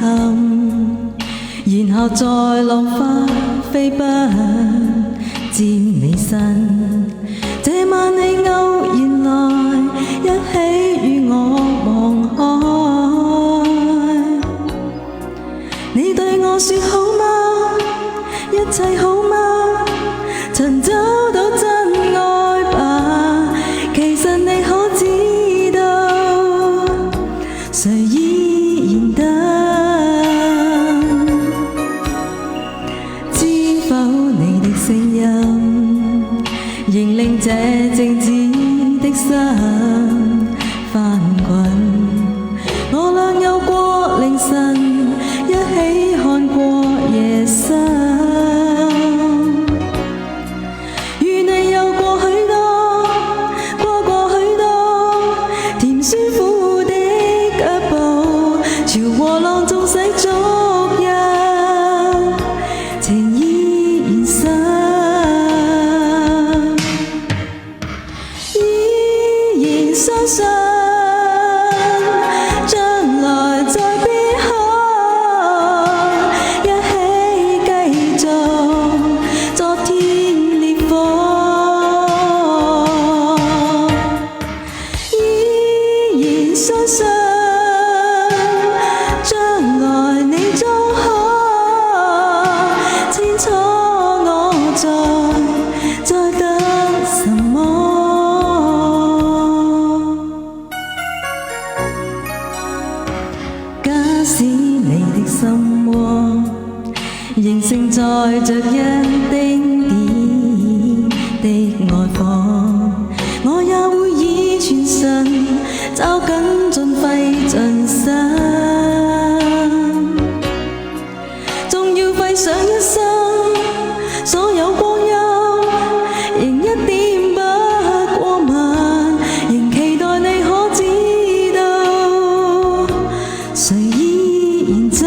然後在浪花飛奔沾你身。這晚你偶然來，一起與我望開。你對我說好嗎？一切好嗎？曾找到真愛吧？其實你可知道，誰依然等？知否你的聲音，仍令這靜止的心翻滾。我倆有過凌晨，一起看過夜深。與你有過許多，過許多甜酸苦的腳步，潮和浪縱使逐日，情依然深。依然相信將來再必可一起繼續昨天烈火。依然相信將來你終可清楚我在等什麼。假使你的心窩仍盛載着一丁點的愛火，我也會以全神抓緊盡費盡心，縱要費上一生所有光陰，仍一點不過問，仍期待你可知道，誰依然真。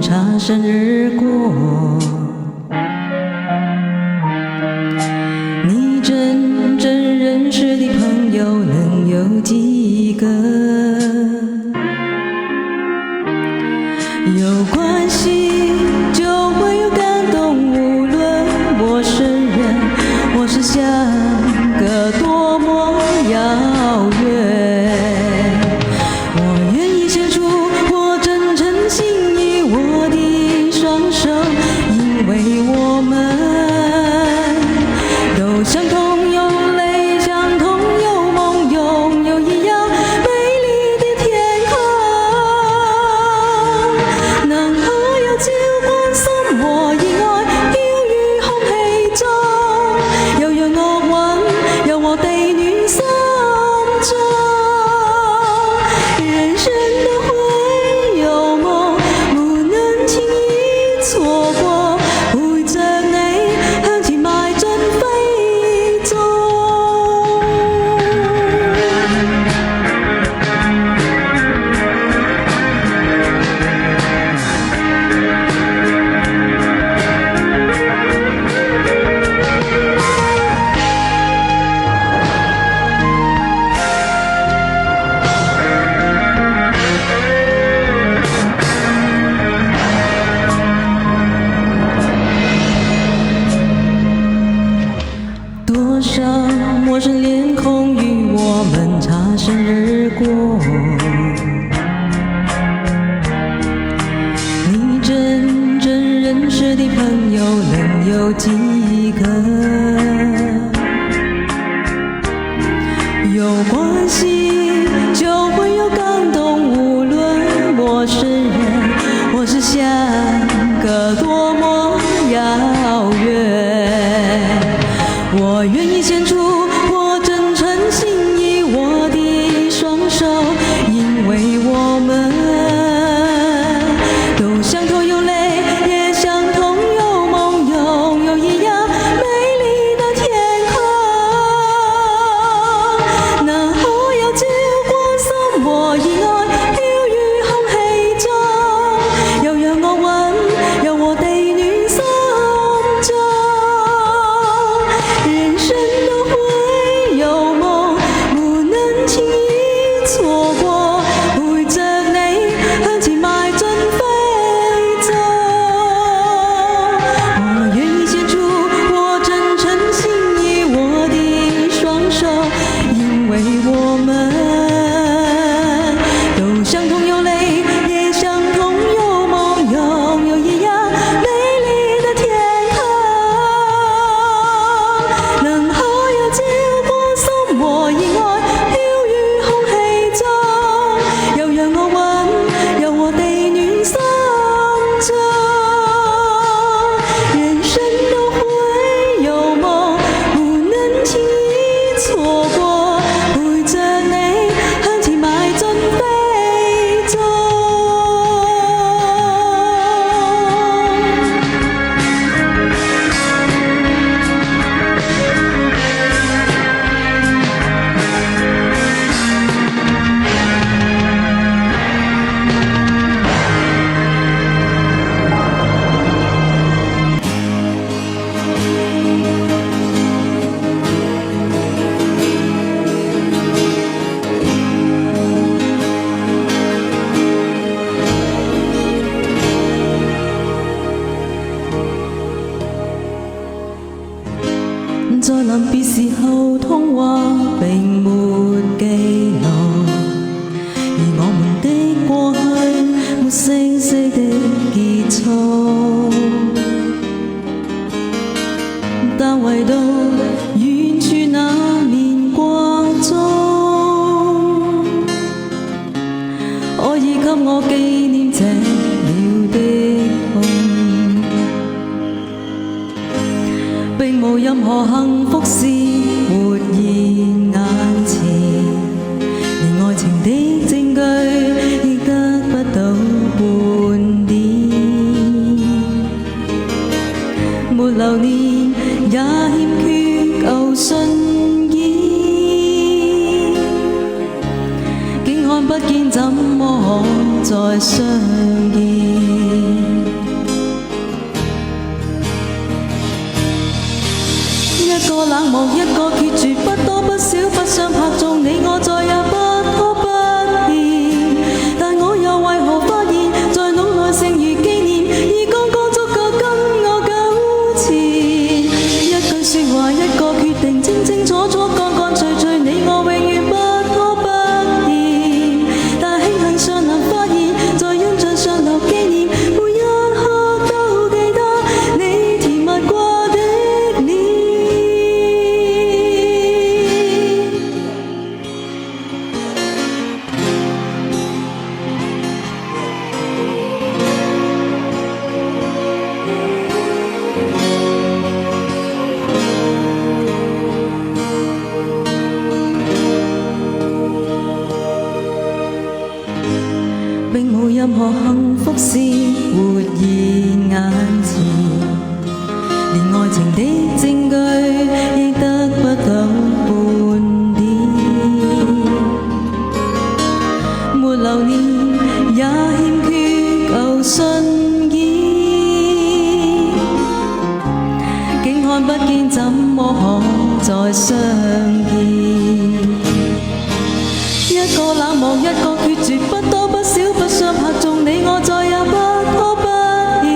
擦身而過。你真正認識的朋友能有幾個？有關係就會有感動，無論陌生人或是相隔多麼遙遠。我願意獻出我真誠心意，我的雙手，因為我們都相同，有淚相同，有夢，擁有一樣美麗的天空。能否有朝關心和熱愛飄於空氣中，又讓惡運由我地暖心中。人生都會有夢，不能輕易錯過，陪着你向前邁進飛縱。多少陌生臉孔與我們擦身而過，你真正認識的朋友能有幾個？有關係就會有感動，無論陌生人或是相隔多麼遙遠。我願意獻出我真誠心意，我的雙手，因為我們都相同，有淚也相同，有夢，擁有一樣美麗的天空。能否有朝關心和熱愛飄於空氣中，又讓惡運由我地暖心中。人生都會有夢，不能輕易錯過，陪着你向前邁進飛縱。我願意獻出我真誠心意，我的雙手，因為我們都相同，有淚也相同，有夢，擁有一樣美麗的天空。能否有朝關心和熱愛飄於空氣中，又讓惡運由我地暖心中。人生都會有夢，不能輕易錯過，陪着你向前邁進飛縱。在臨別時候，通話並沒記錄，而我們的過去沒聲息的結束，但唯獨遠處那面光中，可以給我紀念這秒的痛。並無任何幸福是活現眼前，連愛情的證據亦得不到半點。沒留念也欠缺舊信意，竟看不見怎麼可再相見。鮮活現眼前，連愛情的證據亦得不到半點，沒留念也欠缺舊信件，竟看不見怎麼可再相見。一個冷漠，一個決絕，不多不少，不想拍中你，我再也不拖不欠。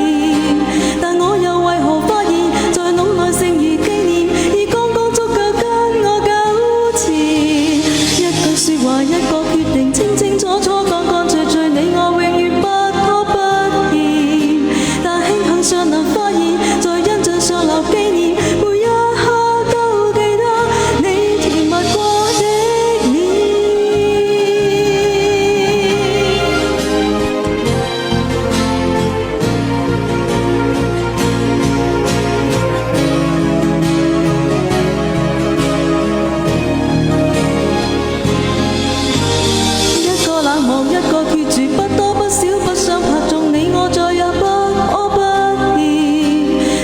但我又為何發現，在腦內剩餘紀念，已剛剛足夠跟我糾纏。一句說話，一個決定，清清楚楚，乾乾脆脆，你我永遠不拖不欠。但慶幸尚能發現，在印象上留紀念，每一刻都記得你甜蜜過的臉。一個決絕，不多不少，不想拍中你，我再也不拖不欠。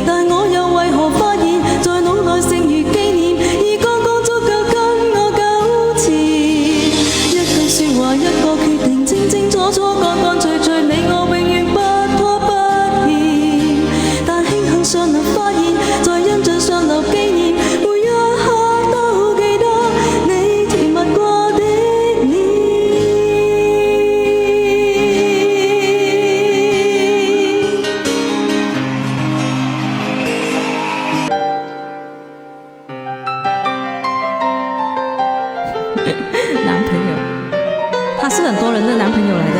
但我又為何發現，在腦內剩餘紀念，已剛剛足夠跟我糾纏。一句說話，一個決定，清清楚楚，乾乾脆脆，你我永遠不拖不欠。但慶幸尚能發現，在印象上留紀念，每一刻都記得你甜蜜過的臉。男朋友，他是很多人的男朋友來的。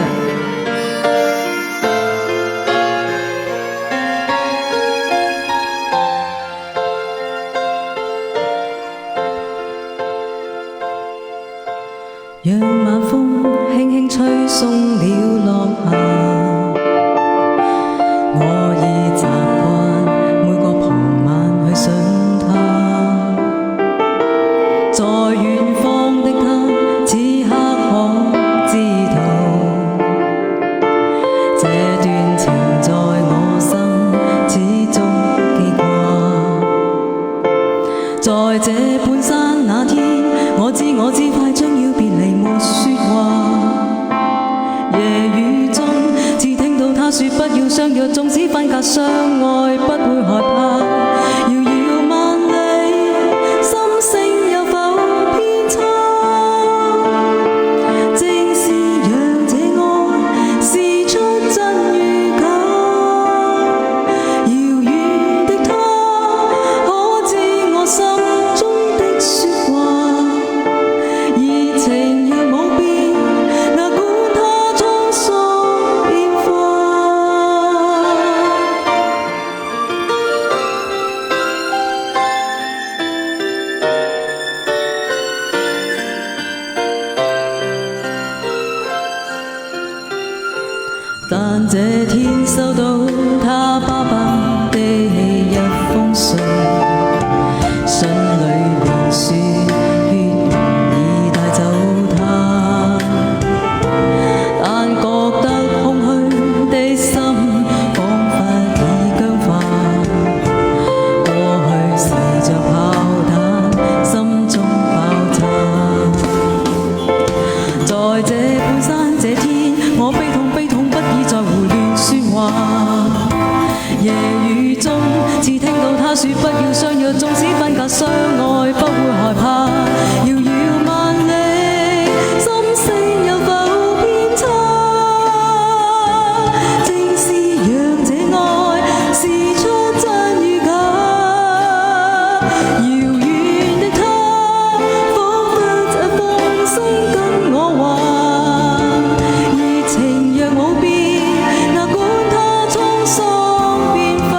讓晚風輕輕吹送了落霞，我已習慣每個傍晚去想他，在遠方的他此刻可知道，這段情在我心始終記掛。在這半山那天，我知快將要別離沒說話，夜雨中只聽到他說不要相約，縱使分隔相愛不會害怕，遙遙萬里心聲有否偏差，正是讓這愛試出真與假，遙遠的他可知我心中的說話，熱情若冇變，哪管它滄桑變化。但這天收到他爸爸的一封信，信裏面說血緣已帶走他，但覺得空虛的心彷彿已僵化，過去時像炮彈心中爆炸。在這半山這天，我悲痛不已再胡亂說話，夜雨中只聽到他說不要相約，縱使分隔相愛不會害怕，遙遙萬里心聲有否偏差，正是讓這愛試出真與假，遙遠的他彷彿這風聲跟我話，熱情若冇變，哪管它滄桑變化。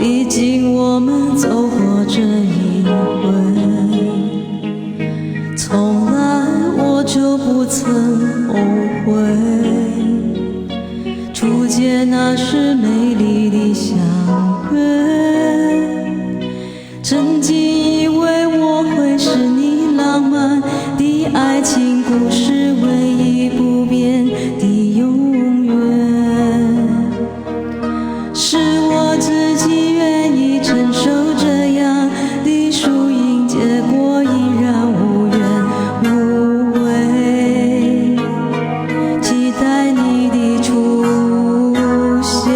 毕竟我们走过这一回，从来我就不曾后悔。初见那是美丽的相约，曾经以为我会是你浪漫的爱情故事唯一不变的永远。是我自己愿意承受这样的输赢，结果依然无怨无悔。期待你的出现，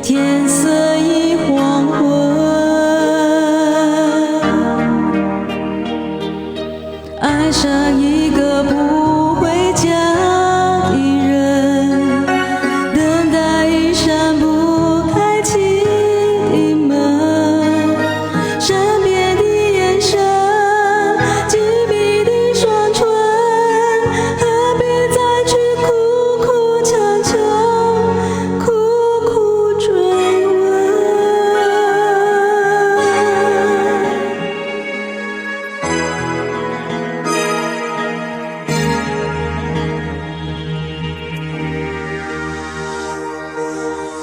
天色已黄昏，爱上一个不回家的人，等待一扇不开启的门，善变的眼神，紧闭的双唇，何必再去苦苦强求，苦苦追问。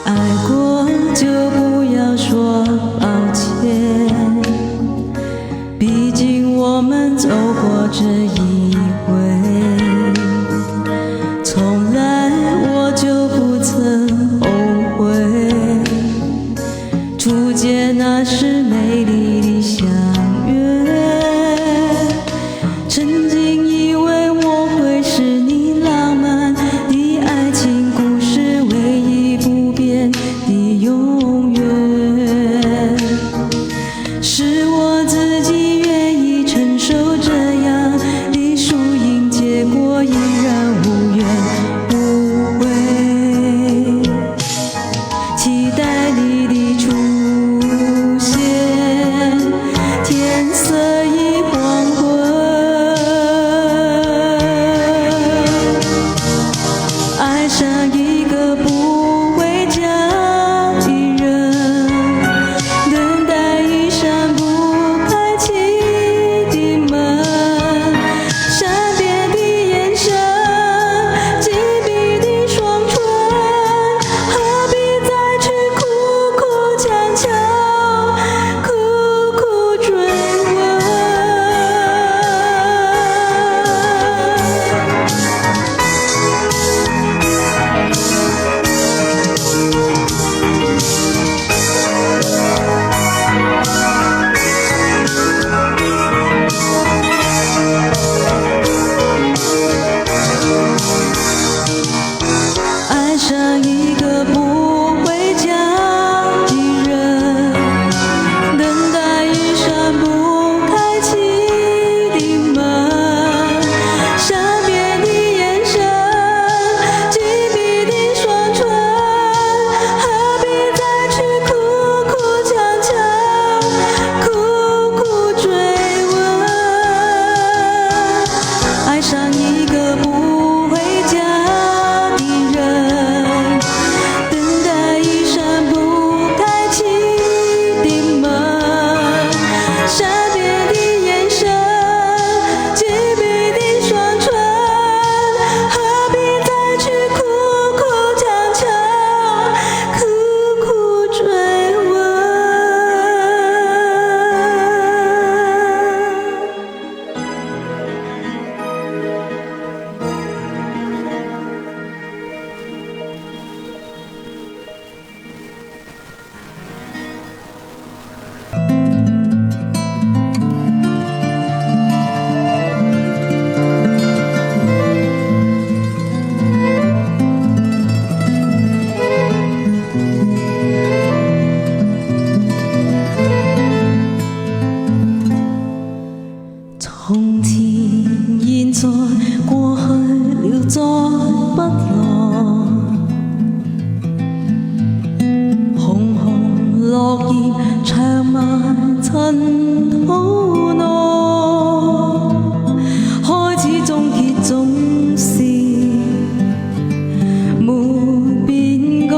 爱过就不要说抱歉，毕竟我们走过这一回，从来我就不曾后悔。初见那是美丽的相约，曾经以为我会是你浪漫的爱情故事唯一不变的永远。是我自己愿意承受这样的输赢，结果依然无怨无悔。期待你的出现，天色已黄昏，爱上一个不回家的人，等待一扇不开启的门，善变的眼神，紧闭的双唇，何必再去苦苦强求，苦苦追问。爱上一个不回家的人，等待一扇不开启的门，善变的眼神，紧闭的双唇，何必再去苦苦强求，苦苦追问。爱上一个不回家的人，等待一扇不开启的门，善变的眼神，紧闭的双唇，何必再去苦苦强求，苦苦追问。從前現在過去了再不來，紅紅落葉長埋塵土內，開始終結總是沒變改。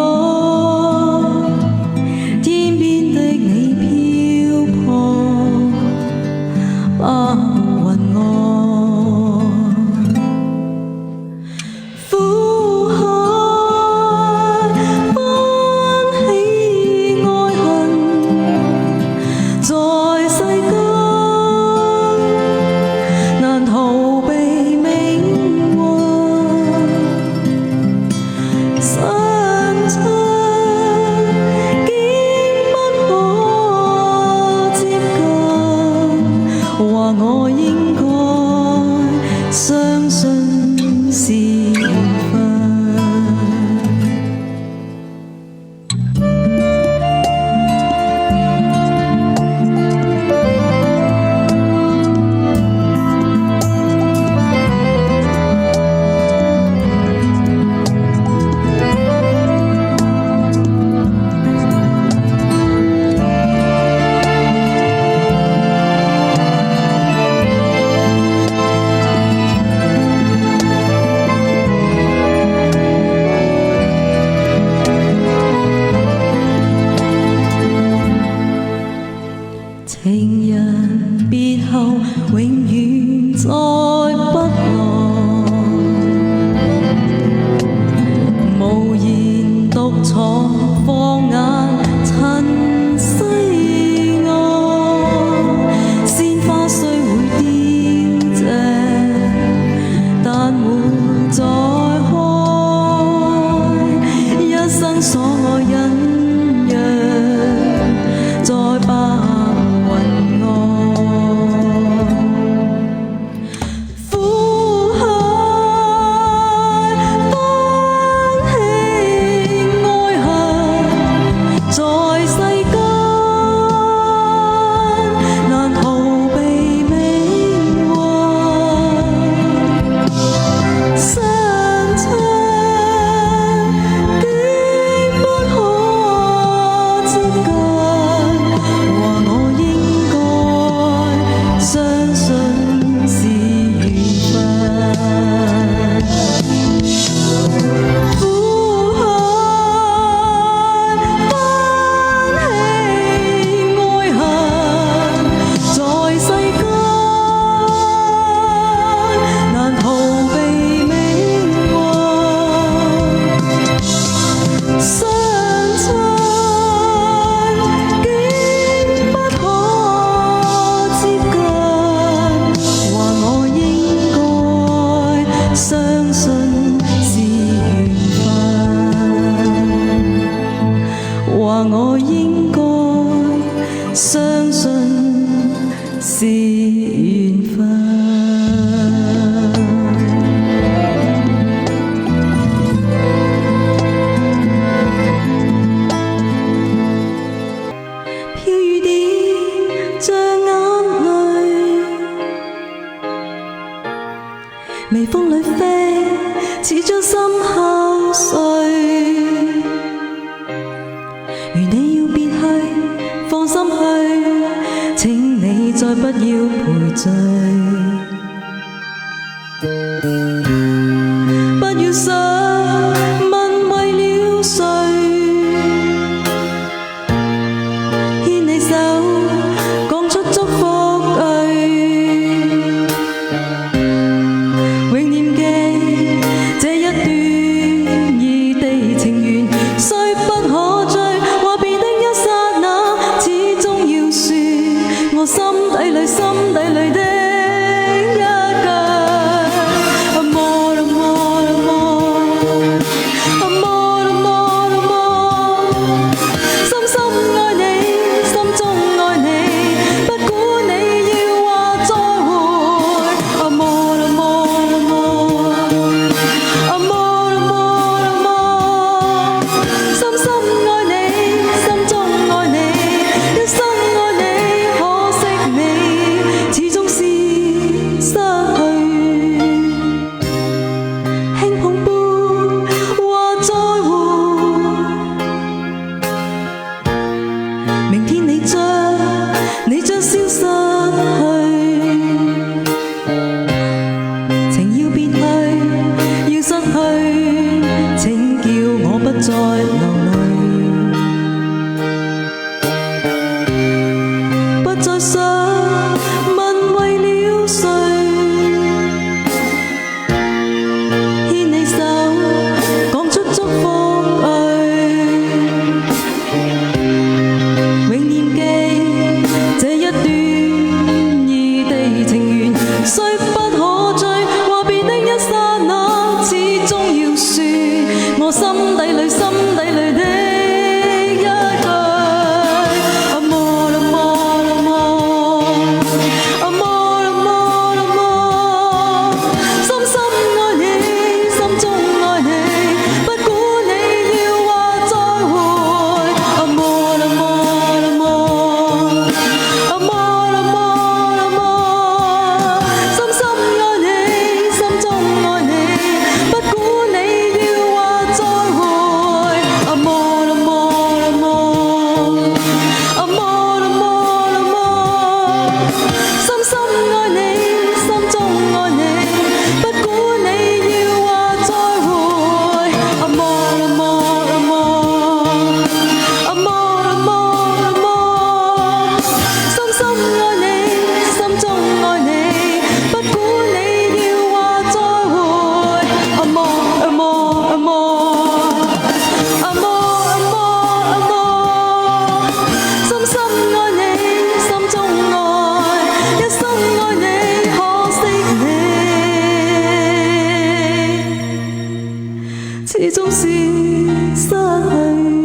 應該相信是緣分。飄雨點像眼淚，微風裏飛，似將心敲碎。如你要別去，放心去，請你再不要賠罪。不要想問為了誰，牽你手講出祝福句，永念記這一段異地情緣，雖不可追，話別的一剎那，始終要說我心底裏的一句。Amor, amor, amor, amor, amor, amor， 深深愛你，心中愛你，不管你要話再會。Amor, amor, amor， amor, amor, amor， 深深愛你，心中愛你，一生愛你，可惜你始終是失去。輕捧杯話再會，明天你將消失去，情要別去，要失去，請叫我不再流淚，不再想問為了誰，牽你手講出祝福句，永念記這一段異地情緣，雖不可追，話別的一剎那，始終要說我心底裏的一句。Amor, amor, amor， amor, amor, amor， 深深愛你，心中愛你，不管你要話再會。Amor, amor, amor， amor, amor, amor， 深深愛你，心中愛你，不管你要話再會。Amor, amor, amor， amor, amor, amor， 深深愛你，心中愛你，不管你要話再會。Amor, amor, amor， amor, amor, amor， 深深愛你，心中愛你，不管你要話再會。Amor, amor, amor， amor, amor, amor， 深深愛你，心中愛，一生愛你，可惜你始終是失去。